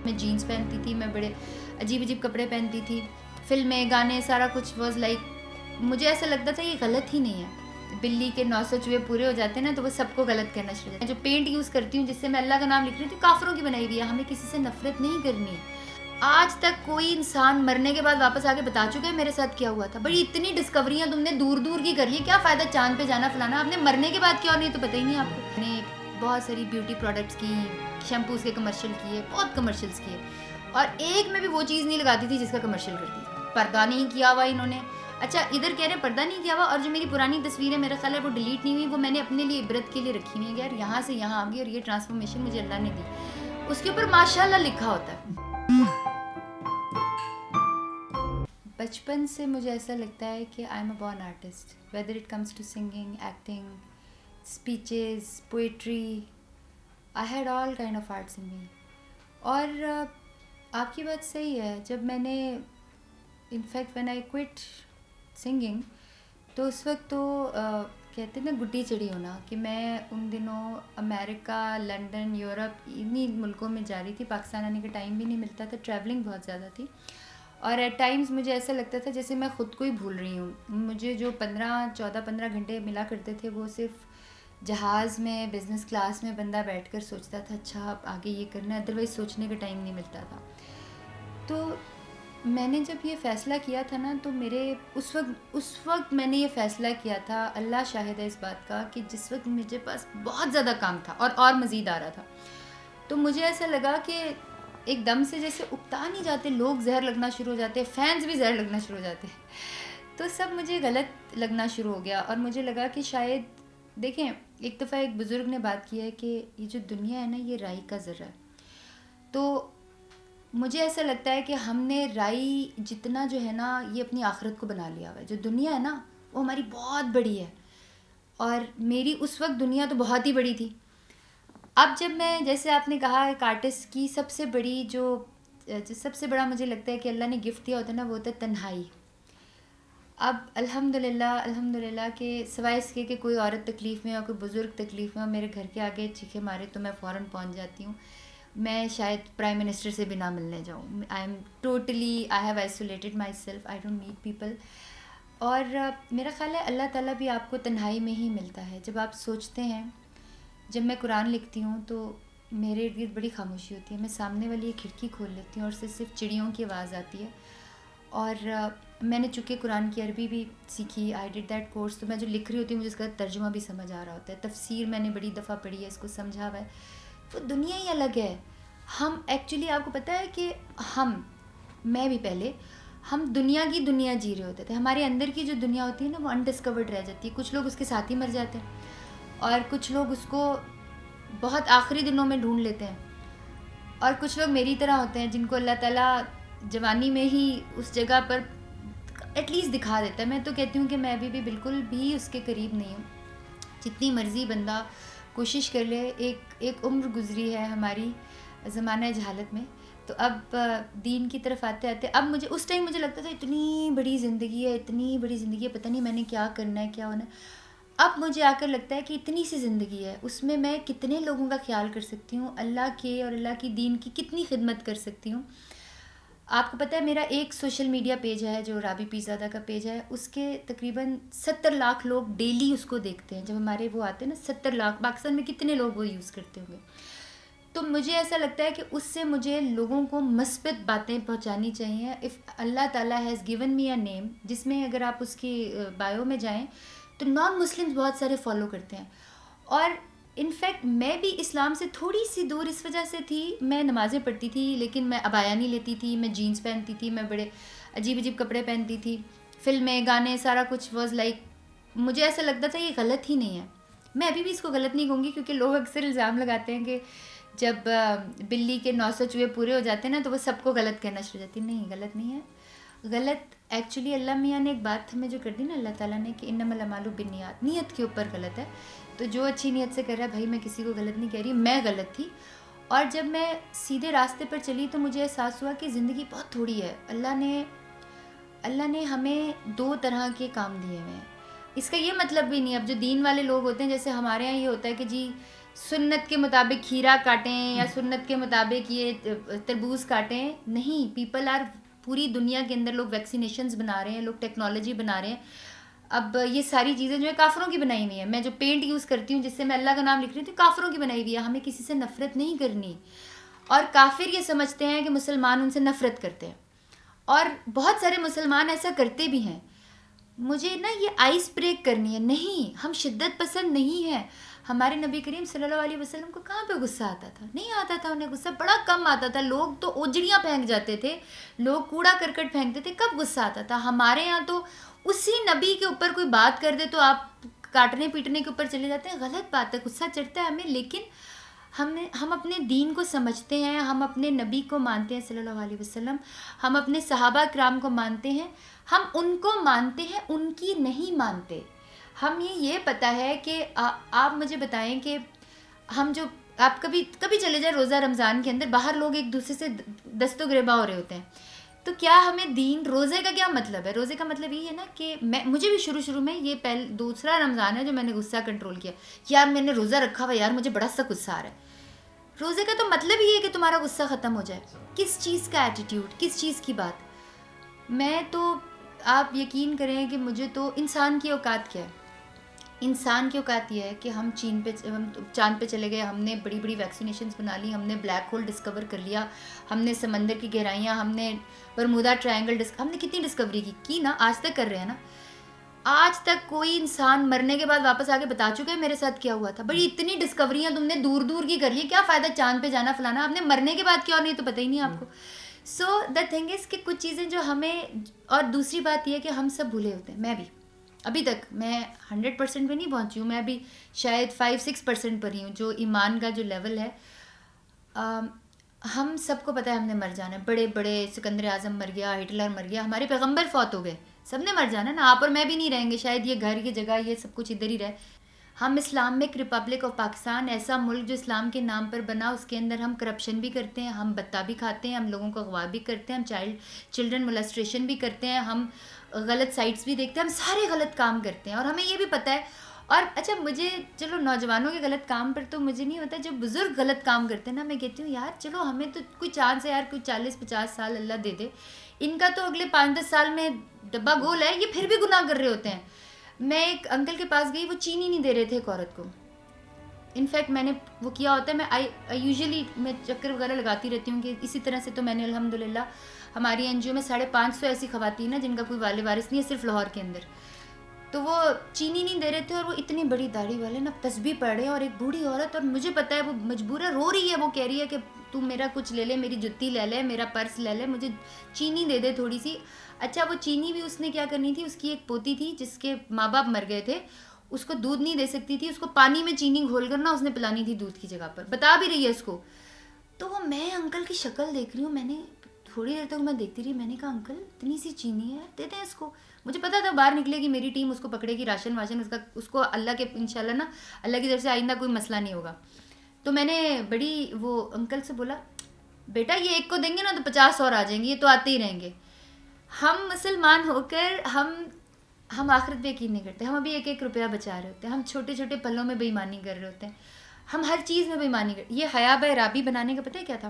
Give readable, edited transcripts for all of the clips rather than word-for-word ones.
میں جینس پہنتی تھی, میں بڑے عجیب عجیب کپڑے پہنتی تھی, فلمیں گانے سارا کچھ واز لائک مجھے ایسا لگتا تھا یہ غلط ہی نہیں ہے. بلی کے 900 چوہے پورے ہو جاتے ہیں نا, تو وہ سب کو غلط کرنا شروع ہو جاتا ہے. جو پینٹ یوز کرتی ہوں جس سے میں اللہ کا نام لکھ رہی ہوں کافروں کی بنائی ہوئی ہے. ہمیں کسی سے نفرت نہیں کرنی. آج تک کوئی انسان مرنے کے بعد واپس آ کے بتا چکا ہے میرے ساتھ کیا ہوا تھا. بڑی اتنی ڈسکوریاں تم نے دور دور کی کر لی, کیا فائدہ چاند پہ جانا فلانا, آپ نے مرنے کے بعد کیا نہیں تو پتہ ہی نہیں آپ کو. میں نے بہت ساری بیوٹی پروڈکٹس کی, شیمپوز کے کمرشل کیے, بہت کمرشلس کیے, اور ایک میں بھی وہ چیز نہیں لگاتی تھی جس کا کمرشل کرتی تھی. پردہ نہیں کیا ہوا انہوں نے. اچھا ادھر کہہ رہے ہیں پردہ نہیں کیا ہوا, اور جو میری پرانی تصویریں میرا خیال ہے وہ ڈیلیٹ نہیں ہوئی, وہ میں نے اپنے لیے عبرت کے لیے رکھی ہوئی ہیں. یار یہاں سے یہاں آ گئی اور یہ ٹرانسفارمیشن مجھے اللہ نے دی, اس کے اوپر ماشاء اللہ لکھا ہوتا ہے. بچپن سے مجھے ایسا لگتا ہے کہ I am a born artist, whether it comes to singing, acting, speeches, poetry, I had all kind of arts in me. اور آپ کی بات صحیح ہے, جب میں نے in fact when I quit singing تو اس وقت تو کہتے ہیں نا گڈی چڑھی ہونا, کہ میں ان دنوں امریکہ, لنڈن, یورپ انہی ملکوں میں جا رہی تھی. پاکستان آنے کا ٹائم بھی نہیں ملتا تھا, ٹریولنگ بہت زیادہ تھی, اور ایٹ ٹائمز مجھے ایسا لگتا تھا جیسے میں خود کو ہی بھول رہی ہوں. مجھے جو 15 گھنٹے ملا کرتے تھے وہ صرف جہاز میں بزنس کلاس میں بندہ بیٹھ کر سوچتا تھا اچھا اب آگے یہ کرنا ہے, ادروائز سوچنے کا ٹائم نہیں ملتا تھا. تو میں نے جب یہ فیصلہ کیا تھا نا, تو میرے اس وقت میں نے یہ فیصلہ کیا تھا, اللہ شاہد ہے اس بات کا, کہ جس وقت مجھے پاس بہت زیادہ کام تھا اور مزید آ رہا تھا, تو مجھے ایسا لگا کہ ایک دم سے جیسے اکتا نہیں جاتے لوگ, زہر لگنا شروع ہو جاتے, فینس بھی زہر لگنا شروع ہو جاتے, تو سب مجھے غلط لگنا شروع ہو گیا. اور مجھے لگا کہ شاید دیکھیں, ایک دفعہ ایک بزرگ نے بات کی ہے کہ یہ جو دنیا ہے نا یہ رائی کا ذرہ ہے. تو مجھے ایسا لگتا ہے کہ ہم نے رائی جتنا جو ہے نا یہ اپنی آخرت کو بنا لیا ہوا ہے. جو دنیا ہے نا وہ ہماری بہت بڑی ہے, اور میری اس وقت دنیا تو بہت ہی بڑی تھی. اب جب میں, جیسے آپ نے کہا ایک آرٹسٹ کی سب سے بڑی جو سب سے بڑا مجھے لگتا ہے کہ اللہ نے گفٹ دیا ہوتا ہے نا, وہ ہوتا ہے تنہائی. اب الحمد للہ کہ سوائے اس کے کہ کوئی عورت تکلیف میں ہو, کوئی بزرگ تکلیف میں ہو, میرے گھر کے آگے چیخے مارے تو میں فوراً پہنچ جاتی ہوں. میں شاید پرائم منسٹر سے بھی نہ ملنے جاؤں. I have isolated my self, I don't meet people. اور میرا خیال ہے اللہ تعالیٰ بھی آپ کو تنہائی میں ہی ملتا ہے. جب آپ سوچتے ہیں, جب میں قرآن لکھتی ہوں تو میرے ارد گرد بڑی خاموشی ہوتی ہے, میں سامنے والی ایک کھڑکی کھول لیتی ہوں اور اس سے صرف چڑیوں کی آواز آتی ہے. اور میں نے چونکہ قرآن کی عربی بھی سیکھی, آئی ڈیڈ دیٹ کورس, تو میں جو لکھ رہی ہوتی ہوں مجھے اس کا ترجمہ بھی سمجھ آ رہا ہوتا ہے. تفسیر میں نے بڑی دفعہ پڑھی ہے, اس کو سمجھا ہوا ہے. تو دنیا ہی الگ ہے. ہم ایکچولی آپ کو پتہ ہے کہ میں بھی پہلے ہم دنیا کی دنیا جی رہے ہوتے تھے. ہمارے اندر کی جو دنیا ہوتی ہے نا وہ انڈسکورڈ رہ جاتی ہے. کچھ لوگ اس کے ساتھ ہی مر جاتے ہیں, اور کچھ لوگ اس کو بہت آخری دنوں میں ڈھونڈ لیتے ہیں, اور کچھ لوگ میری طرح ہوتے ہیں جن کو اللہ تعالیٰ جوانی میں ہی اس جگہ پر ایٹ لیسٹ دکھا دیتا ہے. میں تو کہتی ہوں کہ میں ابھی بھی بالکل بھی اس کے قریب نہیں ہوں. جتنی مرضی بندہ کوشش کر لے, ایک عمر گزری ہے ہماری زمانہ جہالت میں. تو اب دین کی طرف آتے آتے, اب اس ٹائم مجھے لگتا تھا اتنی بڑی زندگی ہے, پتہ نہیں میں نے کیا کرنا ہے, کیا ہونا ہے. اب مجھے آ کر لگتا ہے کہ اتنی سی زندگی ہے, اس میں میں کتنے لوگوں کا خیال کر سکتی ہوں, اللہ کے اور اللہ کی دین کی کتنی خدمت کر سکتی ہوں. آپ کو پتہ ہے میرا ایک سوشل میڈیا پیج ہے جو رابی پیرزادہ کا پیج ہے, اس کے تقریباً 70 لاکھ لوگ ڈیلی اس کو دیکھتے ہیں. جب ہمارے وہ آتے ہیں نا 70 لاکھ, پاکستان میں کتنے لوگ وہ یوز کرتے ہوں گے. تو مجھے ایسا لگتا ہے کہ اس سے مجھے لوگوں کو مثبت باتیں پہنچانی چاہیے. اللہ تعالیٰ ہیز گیون می اے نیم, جس میں اگر آپ اس کی بایو میں جائیں تو نان مسلمز بہت سارے فالو کرتے ہیں. اور انفیکٹ میں بھی اسلام سے تھوڑی سی دور اس وجہ سے تھی, میں نمازیں پڑھتی تھی لیکن میں عبایا نہیں لیتی تھی, میں جینس پہنتی تھی, میں بڑے عجیب عجیب کپڑے پہنتی تھی, فلمیں گانے سارا کچھ واز لائک مجھے ایسا لگتا تھا یہ غلط ہی نہیں ہے. میں ابھی بھی اس کو غلط نہیں کہوں گی, کیونکہ لوگ اکثر الزام لگاتے ہیں کہ جب بلی کے 900 چوہے پورے ہو جاتے ہیں نا تو وہ سب کو غلط کہنا شروع ہو جاتی. نہیں, غلط نہیں ہے. غلط ایکچولی اللہ میاں نے ایک بات ہمیں جو کر دی نا اللہ تعالیٰ نے, کہ انما الاعمال بالنیات, نیت کے اوپر غلط ہے. تو جو اچھی نیت سے کر رہا ہے بھائی, میں کسی کو غلط نہیں کہہ رہی, میں غلط تھی. اور جب میں سیدھے راستے پر چلی تو مجھے احساس ہوا کہ زندگی بہت تھوڑی ہے. اللہ نے ہمیں 2 طرح کے کام دیے ہوئے ہیں. اس کا یہ مطلب بھی نہیں, اب جو دین والے لوگ ہوتے ہیں جیسے ہمارے یہاں یہ ہوتا ہے کہ جی سنت کے مطابق کھیرا کاٹیں یا سنت کے مطابق یہ تربوز کاٹیں. نہیں, پیپل آر, پوری دنیا کے اندر لوگ ویکسینیشنز بنا رہے ہیں, لوگ ٹیکنالوجی بنا رہے ہیں. اب یہ ساری چیزیں جو ہے کافروں کی بنائی ہوئی ہیں. میں جو پینٹ یوز کرتی ہوں جس سے میں اللہ کا نام لکھ رہی ہوں, کافروں کی بنائی ہوئی ہے. ہمیں کسی سے نفرت نہیں کرنی. اور کافر یہ سمجھتے ہیں کہ مسلمان ان سے نفرت کرتے ہیں, اور بہت سارے مسلمان ایسا کرتے بھی ہیں. مجھے نا یہ آئس بریک کرنی ہے. نہیں, ہم شدت پسند نہیں ہیں. ہمارے نبی کریم صلی اللہ علیہ وسلم کو کہاں پہ غصہ آتا تھا؟ نہیں آتا تھا انہیں غصہ, بڑا کم آتا تھا. لوگ تو اوجڑیاں پھینک جاتے تھے, لوگ کوڑا کرکٹ پھینکتے تھے, کب غصہ آتا تھا؟ ہمارے یہاں تو اسی نبی کے اوپر کوئی بات کر دے تو آپ کاٹنے پیٹنے کے اوپر چلے جاتے ہیں. غلط بات ہے, غصہ چڑھتا ہے ہمیں, لیکن ہم اپنے دین کو سمجھتے ہیں, ہم اپنے نبی کو مانتے ہیں صلی اللہ علیہ وسلم, ہم اپنے صحابہ کرام کو مانتے ہیں. ہم ان کو مانتے ہیں, ان کی نہیں مانتے. ہمیں یہ پتہ ہے کہ آپ مجھے بتائیں کہ ہم جو, آپ کبھی چلے جائیں روزہ رمضان کے اندر, باہر لوگ ایک دوسرے سے دست و گریباں ہو رہے ہوتے ہیں. تو کیا ہمیں دین, روزے کا کیا مطلب ہے؟ روزے کا مطلب یہ ہے نا کہ مجھے بھی شروع میں یہ دوسرا رمضان ہے جو میں نے غصہ کنٹرول کیا. یار میں نے روزہ رکھا ہوا, یار مجھے بڑا سا غصہ آ رہا ہے. روزے کا تو مطلب یہ ہے کہ تمہارا غصہ ختم ہو جائے. کس چیز کا ایٹیٹیوڈ, کس چیز کی بات؟ میں تو, آپ یقین کریں کہ مجھے تو انسان کی اوقات کیا ہے. انسان کی اوقات یہ ہے کہ ہم چاند پہ چلے گئے, ہم نے بڑی بڑی ویکسینیشنز بنا لی, ہم نے بلیک ہول ڈسکور کر لیا, ہم نے سمندر کی گہرائیاں, ہم نے برمودا ٹرائنگل ہم نے کتنی ڈسکوری کی نا, آج تک کر رہے ہیں نا. آج تک کوئی انسان مرنے کے بعد واپس آ کے بتا چکا ہے میرے ساتھ کیا ہوا تھا؟ بڑی اتنی ڈسکوریاں تم نے دور دور کی کر لی, کیا فائدہ چاند پہ جانا فلانا, آپ نے مرنے کے بعد کیا, اور نہیں تو پتہ ہی نہیں آپ کو. سو دا تھنگ از کہ کچھ چیزیں جو ہمیں, اور دوسری بات یہ ہے کہ ہم سب بھولے ہوتے ہیں. میں بھی ابھی تک میں 100% پہ نہیں پہنچی ہوں, میں ابھی شاید 5-6% پر ہی ہوں جو ایمان کا جو لیول ہے. ہم سب کو پتہ ہے ہم نے مر جانا ہے. بڑے بڑے سکندر اعظم مر گیا, ہٹلر مر گیا, ہمارے پیغمبر فوت ہو گئے, سب نے مر جانا نا. آپ اور میں بھی نہیں رہیں گے, شاید یہ گھر, یہ جگہ, یہ سب کچھ ادھر ہی رہے. ہم اسلامک ریپبلک آف پاکستان, ایسا ملک جو اسلام کے نام پر بنا, اس کے اندر ہم کرپشن بھی کرتے ہیں, ہم بتہ بھی کھاتے ہیں, ہم لوگوں کو اغوا بھی کرتے ہیں, ہم چلڈرن مولسٹریشن بھی کرتے ہیں, ہم غلط سائٹس بھی دیکھتے ہیں, ہم سارے غلط کام کرتے ہیں, اور ہمیں یہ بھی پتہ ہے. اور اچھا, مجھے چلو نوجوانوں کے غلط کام پر تو مجھے نہیں ہوتا, جب بزرگ غلط کام کرتے ہیں نا, میں کہتی ہوں یار چلو ہمیں تو کوئی چانس ہے یار, کوئی 40-50 سال اللہ دے دے. ان کا تو اگلے 5-10 سال میں ڈبہ گول ہے, یہ پھر بھی گناہ کر رہے ہوتے ہیں. میں ایک انکل کے پاس گئی, وہ چینی نہیں دے رہے تھے ایک عورت کو. انفیکٹ میں نے وہ کیا ہوتا ہے, میں یوزلی میں چکر وغیرہ لگاتی رہتی ہوں کہ اسی طرح سے. تو میں نے الحمدللہ ہماری این جی او میں 550 ایسی خواتین ہیں جن کا کوئی والد وارث نہیں ہے, صرف لاہور کے اندر. تو وہ چینی نہیں دے رہے تھے, اور وہ اتنی بڑی داڑھی والے نا, تسبیح پڑھ رہے ہیں, اور ایک بوڑھی عورت, اور مجھے پتہ ہے وہ مجبور ہے, رو رہی ہے, وہ کہہ رہی ہے کہ تو میرا کچھ لے لے, میری جُتی لے لے, میرا پرس لے لے, مجھے چینی دے دے تھوڑی سی. اچھا, وہ چینی بھی اس نے کیا کرنی تھی, اس کی ایک پوتی تھی جس کے ماں باپ مر گئے تھے, اس کو دودھ نہیں دے سکتی تھی, اس کو پانی میں چینی گھول کر نا اس نے پلانی تھی دودھ کی جگہ پر, بتا بھی رہی ہے اس کو. تو وہ میں انکل کی شکل دیکھ رہی ہوں, میں نے تھوڑی دیر تک میں دیکھتی رہی, میں نے کہا انکل اتنی سی چینی ہے, دے دیں اس کو. مجھے پتا تھا باہر نکلے گی میری ٹیم, اس کو پکڑے گی, راشن واشن اس کو اللہ کے انشاءاللہ نا, اللہ کی طرف سے آئندہ کوئی مسئلہ نہیں ہوگا. تو میں نے بڑی وہ انکل سے بولا, بیٹا یہ ایک کو دیں گے نا تو 50 اور آ جائیں گے, یہ تو آتے ہی رہیں گے. ہم مسلمان ہو کر ہم آخرت پہ یقین نہیں کرتے. ہم ابھی 1-1 روپیہ بچا رہے ہوتے ہیں, ہم چھوٹے چھوٹے پلوں میں بے ایمانی کر رہے ہوتے ہیں, ہم ہر چیز میں بے ایمانی کر. یہ حیا بہ رابی بنانے کا پتہ ہے کیا تھا؟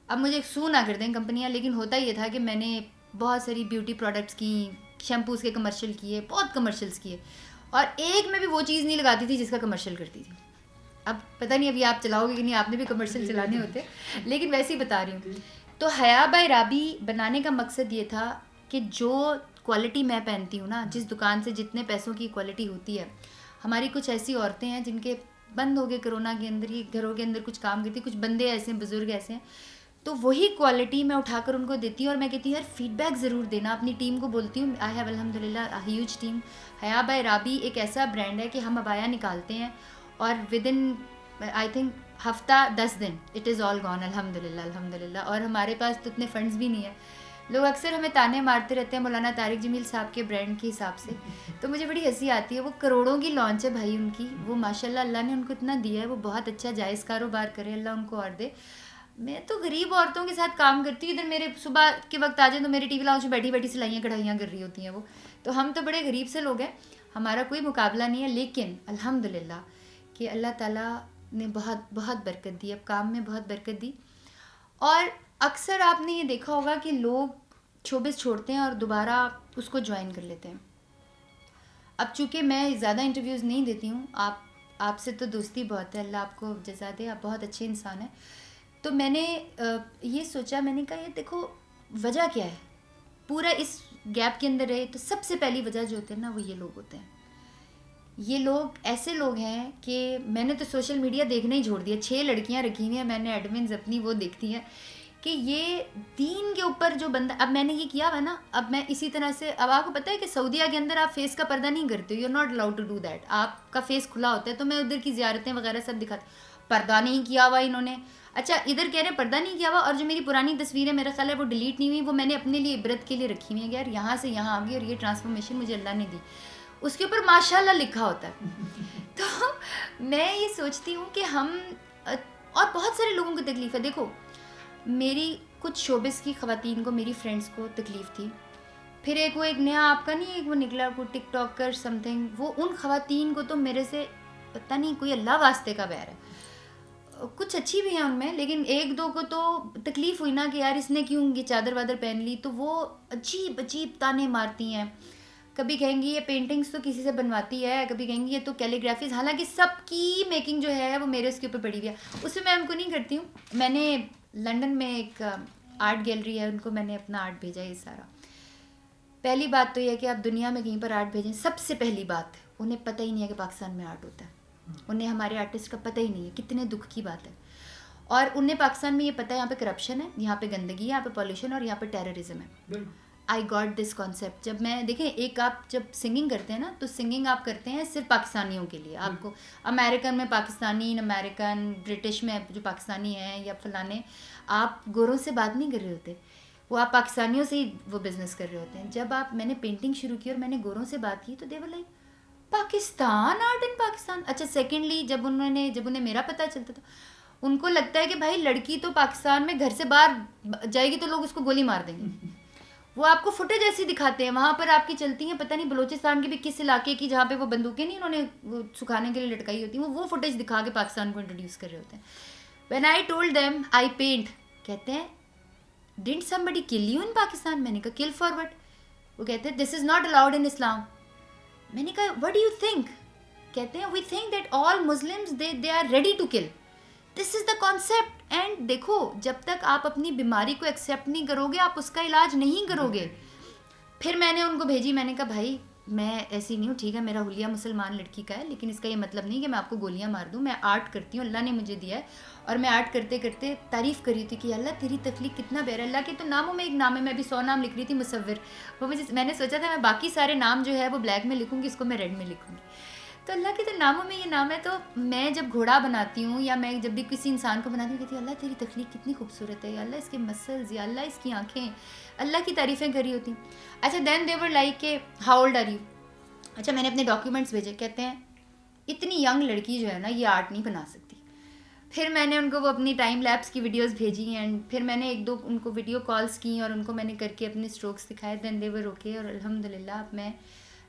اب مجھے سو نہ کر دیں کمپنیاں, لیکن ہوتا یہ تھا کہ میں نے بہت ساری بیوٹی پروڈکٹس کی, شیمپوز کے کمرشل کیے, بہت کمرشلز کیے, اور ایک میں بھی وہ چیز نہیں لگاتی تھی جس کا کمرشل کرتی تھی. اب پتہ نہیں ابھی آپ چلاؤ گے کہ نہیں, آپ نے بھی کمرشل چلانے ہوتے, لیکن ویسے ہی بتا رہی ہوں. تو حیا بہ رابی بنانے کا مقصد یہ تھا کہ جو کوالٹی میں پہنتی ہوں نا, جس دکان سے جتنے پیسوں کی کوالٹی ہوتی ہے, ہماری کچھ ایسی عورتیں ہیں جن کے بند ہو گئے کرونا کے اندر ہی, گھروں کے اندر کچھ کام کرتی, کچھ بندے ایسے ہیں, بزرگ ایسے ہیں, تو وہی کوالٹی میں اٹھا کر ان کو دیتی ہوں. اور میں کہتی ہوں یار فیڈ بیک ضرور دینا, اپنی ٹیم کو بولتی ہوں. آئی ہیو الحمدللہ ہیوج ٹیم. حیا بہ رابی ایک ایسا برانڈ ہے کہ ہم ابایا نکالتے ہیں, اور ود ان آئی تھنک ہفتہ 10 دن اٹ از آل گون, الحمدللہ. اور ہمارے پاس تو اتنے فنڈز بھی نہیں ہیں. لوگ اکثر ہمیں تانے مارتے رہتے ہیں مولانا طارق جمیل صاحب کے برانڈ کے حساب سے, تو مجھے بڑی ہنسی آتی ہے. وہ کروڑوں کی لانچ ہے بھائی ان کی, وہ ماشاءاللہ اللہ نے ان کو اتنا دیا ہے, وہ بہت اچھا جائز کاروبار کرے, اللہ ان کو اور دے. میں تو غریب عورتوں کے ساتھ کام کرتی ہوں. ادھر میرے صبح کے وقت آ جائیں تو میری ٹی وی لاؤنج میں بیٹھی بیٹھی سلائیاں کڑھائیاں کر رہی ہوتی ہیں وہ. تو ہم تو بڑے غریب سے لوگ ہیں, ہمارا کوئی مقابلہ نہیں ہے, لیکن الحمدللہ کہ اللہ تعالیٰ نے بہت بہت برکت دی، اب کام میں بہت برکت دی. اور اکثر آپ نے یہ دیکھا ہوگا کہ لوگ شوبز چھوڑتے ہیں اور دوبارہ اس کو جوائن کر لیتے ہیں. اب چونکہ میں زیادہ انٹرویوز نہیں دیتی ہوں، آپ سے تو دوستی بہت ہے، اللہ آپ کو جزا دے، آپ بہت اچھے انسان ہیں. تو میں نے یہ سوچا، میں نے کہا یہ دیکھو وجہ کیا ہے پورا اس گیپ کے اندر رہے. تو سب سے پہلی وجہ جو ہوتے ہیں نا وہ یہ لوگ ہوتے ہیں. یہ لوگ ایسے لوگ ہیں کہ میں نے تو سوشل میڈیا دیکھنا ہی چھوڑ دیا. 6 لڑکیاں رکھی ہوئی ہیں میں نے ایڈمنز اپنی، وہ دیکھتی ہیں کہ یہ دین کے اوپر جو بندہ. اب میں نے یہ کیا ہوا نا، اب میں اسی طرح سے، اب آپ کو پتہ ہے کہ سعودیہ کے اندر آپ فیس کا پردہ نہیں کرتے ہو، you are not allowed to do that. آپ کا فیس کھلا ہوتا ہے. تو میں ادھر کی زیارتیں وغیرہ سب دکھاتی، پردہ نہیں کیا ہوا انہوں نے. اچھا ادھر کہہ رہے پردہ نہیں کیا ہوا، اور جو میری پرانی تصویریں میرا خیال ہے وہ ڈیلیٹ نہیں ہوئی، وہ میں نے اپنے لیے عبرت کے لیے رکھی ہوئی ہیں. یار یہاں سے یہاں آ گئی اور یہ ٹرانسفارمیشن مجھے اللہ نے دی. اس کے اوپر ماشاء اللہ لکھا ہوتا ہے. تو میں یہ سوچتی ہوں کہ ہم، اور بہت سارے لوگوں کو تکلیف ہے. دیکھو میری کچھ شوبز کی خواتین کو، میری فرینڈس کو تکلیف تھی. پھر ایک نیا آپ کا نہیں، ایک وہ نکلا وہ ٹک ٹاکر سم تھنگ، وہ ان خواتین کو تو میرے سے پتہ نہیں کوئی اللہ واسطے کا بیر ہے. کچھ اچھی بھی ہیں ان میں، لیکن ایک دو کو تو تکلیف ہوئی نا کہ یار اس نے کیوں یہ چادر وادر پہن لی. تو وہ عجیب عجیب تانے مارتی ہیں. کبھی کہیں گی یہ پینٹنگز تو کسی سے بنواتی ہے، کبھی کہیں گی یہ تو کیلیگرافیز. حالانکہ سب کی میکنگ جو ہے وہ میرے اس کے اوپر پڑی ہوئی ہے. اس میں ان کو نہیں کرتی ہوں. میں نے لنڈن میں ایک آرٹ گیلری ہے، ان کو میں نے اپنا آرٹ بھیجا. یہ سارا پہلی بات تو یہ ہے کہ آپ دنیا میں کہیں پر آرٹ بھیجیں، سب سے پہلی بات انہیں پتہ ہی نہیں ہے کہ پاکستان میں آرٹ ہوتا ہے. انہیں ہمارے آرٹسٹ کا پتہ ہی نہیں ہے. کتنے دکھ کی بات ہے. اور انہیں پاکستان میں یہ پتہ ہے یہاں پہ کرپشن ہے، یہاں پہ گندگی ہے، یہاں پہ پالیوشن، اور یہاں پہ ٹیررزم ہے. I got this concept. جب میں دیکھیں، ایک آپ جب سنگنگ کرتے ہیں نا تو سنگنگ آپ کرتے ہیں صرف پاکستانیوں کے لیے. آپ کو امریکن میں پاکستانی، امریکن برٹش میں جو پاکستانی ہیں یا فلانے، آپ گوروں سے بات نہیں کر رہے ہوتے، وہ آپ پاکستانیوں سے ہی وہ بزنس کر رہے ہوتے ہیں. جب میں نے پینٹنگ شروع کی اور میں نے گوروں سے بات کی تو دے ور لائک پاکستان، آرٹ ان پاکستان. اچھا سیکنڈلی جب انہیں میرا پتہ چلتا تھا، ان کو لگتا ہے کہ بھائی لڑکی تو پاکستان میں گھر سے باہر جائے گی تو لوگ اس کو گولی مار دیں گے. وہ آپ کو فوٹیج ایسی دکھاتے ہیں وہاں پر آپ کی چلتی ہیں، پتہ نہیں بلوچستان کے بھی کس علاقے کی جہاں پہ وہ بندوقیں نہیں انہوں نے وہ سکھانے کے لیے لٹکائی ہوتی ہیں، وہ فوٹیج دکھا کے پاکستان کو انٹروڈیوس کر رہے ہوتے ہیں. When I told them I paint, کہتے ہیں didn't somebody kill you in Pakistan? میں نے کہا kill for what؟ وہ کہتے ہیں دس از ناٹ الاؤڈ ان اسلام. میں نے کہا what do you think؟ کہتے ہیں we think that all Muslims they are ready to kill. This is the concept. And دیکھو جب تک آپ اپنی بیماری کو ایکسیپٹ نہیں کرو گے آپ اس کا علاج نہیں کرو گے. پھر میں نے ان کو بھیجی، میں نے کہا بھائی میں ایسی نہیں ہوں، ٹھیک ہے میرا حلیہ مسلمان لڑکی کا ہے، لیکن اس کا یہ مطلب نہیں کہ میں آپ کو گولیاں مار دوں. میں آرٹ کرتی ہوں، اللہ نے مجھے دیا ہے، اور میں آرٹ کرتے کرتے تعریف کر رہی تھی کہ اللہ تیری تخلیق کتنا بہتر ہے. اللہ کے تو ناموں میں ایک نام ہے، میں ابھی 100 نام لکھ رہی تھی مصور. وہ میں نے سوچا تھا میں باقی سارے نام جو ہے وہ بلیک میں لکھوں گی، اس کو میں ریڈ میں لکھوں گی. تو اللہ کے تو ناموں میں یہ نام ہے. تو میں جب گھوڑا بناتی ہوں یا میں جب بھی کسی انسان کو بناتی ہوں کہتی ہوں اللہ تیری تخلیق کتنی خوبصورت ہے، یا اللہ اس کے مسلز، یا اللہ اس کی آنکھیں، اللہ کی تعریفیں کری ہوتی ہیں. اچھا دین دے ور لائک کہ ہاؤ اولڈ آر یو؟ اچھا میں نے اپنے ڈاکیومنٹس بھیجے، کہتے ہیں اتنی ینگ لڑکی جو ہے نا یہ آرٹ نہیں بنا سکتی. پھر میں نے ان کو وہ اپنی ٹائم لیپس کی ویڈیوز بھیجی، اینڈ پھر میں نے 1-2 ان کو ویڈیو کالس کی اور ان کو میں نے کر کے اپنے اسٹروکس دکھائے. دین دے ور اوکے. اور الحمد للہ اب میں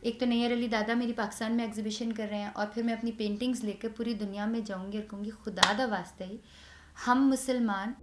ایک تو نیئر علی دادا میری پاکستان میں ایگزیبیشن کر رہے ہیں، اور پھر میں اپنی پینٹنگز لے کر پوری دنیا میں جاؤں گی اور کہوں گی خدا دا واسطہ ہی ہم مسلمان